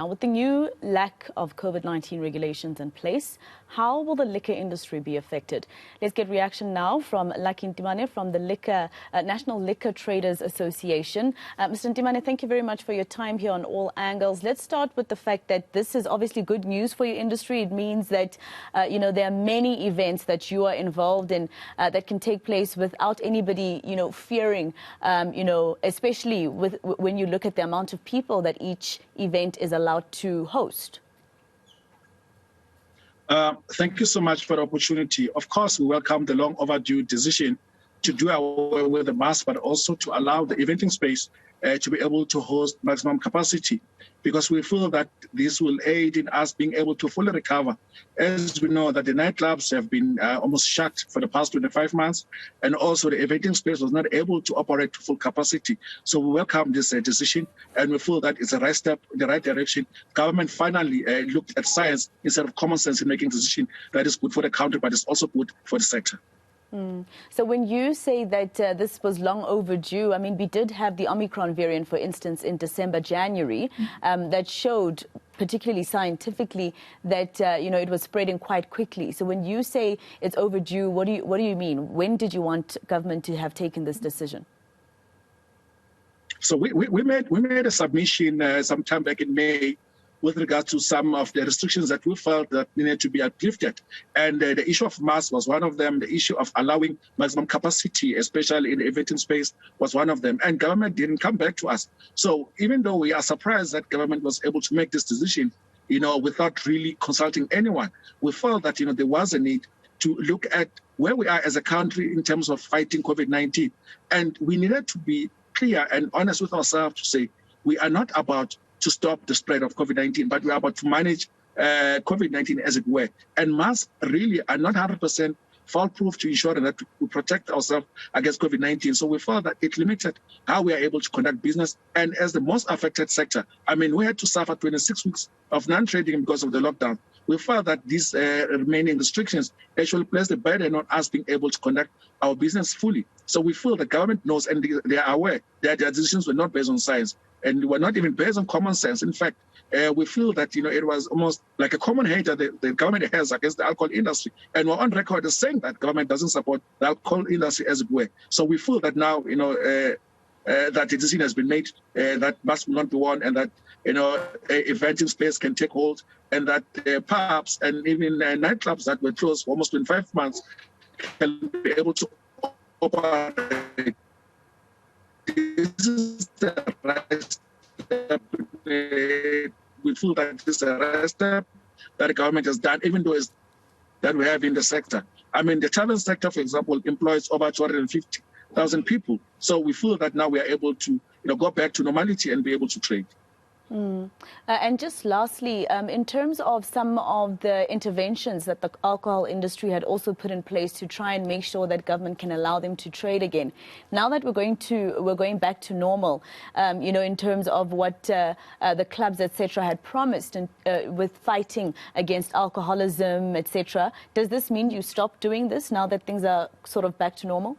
Now, with the new lack of COVID-19 regulations in place, how will the liquor industry be affected? Let's get reaction now from Lucky Ntimane from the National Liquor Traders Association. Mr. Ntimane, thank you very much for your time here on All Angles. Let's start with the fact that this is obviously good news for your industry. It means that, there are many events that you are involved in that can take place without anybody, fearing, especially when you look at the amount of people that each event is allowed to host. Thank you so much for the opportunity. Of course, we welcome the long overdue decision to do away with the mask, but also to allow the eventing space to be able to host maximum capacity, because we feel that this will aid in us being able to fully recover. As we know that the nightclubs have been almost shut for the past 25 months, and also the eventing space was not able to operate to full capacity. So we welcome this decision, and we feel that it's a right step in the right direction. Government finally looked at science instead of common sense in making a decision that is good for the country, but it's also good for the sector. So when you say that this was long overdue, I mean, we did have the Omicron variant, for instance, in December, January, that showed, particularly scientifically, that, it was spreading quite quickly. So when you say it's overdue, what do you mean? When did you want government to have taken this decision? So we made a submission sometime back in May with regard to some of the restrictions that we felt that needed to be uplifted. And the issue of masks was one of them. The issue of allowing maximum capacity, especially in the eventing space, was one of them. And government didn't come back to us. So even though we are surprised that government was able to make this decision, without really consulting anyone, we felt that, there was a need to look at where we are as a country in terms of fighting COVID-19. And we needed to be clear and honest with ourselves to say, we are not about to stop the spread of COVID-19, but we are about to manage COVID-19 as it were. And masks really are not 100% foolproof to ensure that we protect ourselves against COVID-19. So we felt that it limited how we are able to conduct business. And as the most affected sector, we had to suffer 26 weeks of non-trading because of the lockdown. We felt that these remaining restrictions actually placed the burden on us being able to conduct our business fully. So we feel the government knows and they are aware that their decisions were not based on science and were not even based on common sense. In fact, we feel that it was almost like a common hate that the government has against the alcohol industry. And we're on record as saying that government doesn't support the alcohol industry as it were. So we feel that now, that the decision has been made, that must not be one, and that, eventing space can take hold, and that pubs and even nightclubs that were closed for almost 25 months can be able to operate. This is the right step. We feel that this is the right step that the government has done, even though it's that we have in the sector. The travel sector, for example, employs over 250,000 people. So we feel that now we are able to, go back to normality and be able to trade. And just lastly, in terms of some of the interventions that the alcohol industry had also put in place to try and make sure that government can allow them to trade again. Now that we're going back to normal, in terms of what the clubs, etc., had promised and with fighting against alcoholism, etc., does this mean you stop doing this now that things are sort of back to normal?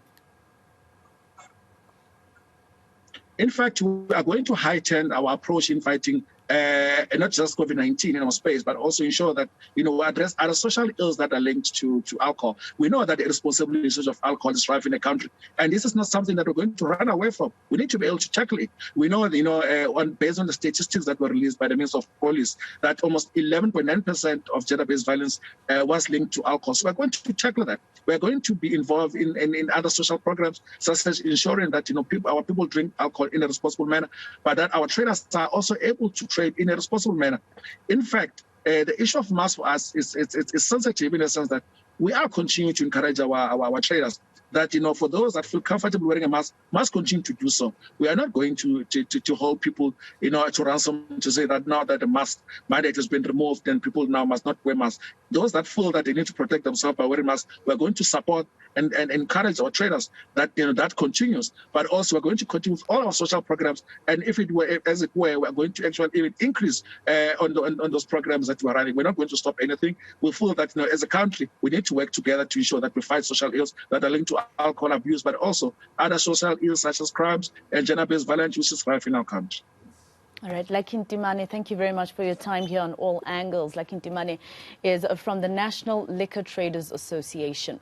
In fact, we are going to heighten our approach in fighting not just COVID-19 in our space, but also ensure that, we address other social ills that are linked to alcohol. We know that the irresponsible usage of alcohol is rife in the country, and this is not something that we're going to run away from. We need to be able to tackle it. We know, based on the statistics that were released by the Minister of Police, that almost 11.9% of gender-based violence was linked to alcohol. So we're going to tackle that. We're going to be involved in other social programs, such as ensuring that, our people drink alcohol in a responsible manner, but that our traders are also able to trade in a responsible manner. In fact, the issue of masks for us is sensitive in the sense that we are continuing to encourage our traders that, for those that feel comfortable wearing a mask, must continue to do so. We are not going to hold people, to ransom to say that now that the mask mandate has been removed, then people now must not wear masks. Those that feel that they need to protect themselves by wearing masks, we're going to support and encourage our traders that, that continues. But also we're going to continue with all our social programs. And if it were, as it were, we're going to actually even increase on those programs that we're running. We're not going to stop anything. We feel that, as a country, we need to work together to ensure that we fight social ills that are linked to alcohol abuse, but also other social ills such as crimes and gender-based violence, which is rife in our country. All right, Lucky Ntimane, thank you very much for your time here on All Angles. Lucky Ntimane is from the National Liquor Traders Association.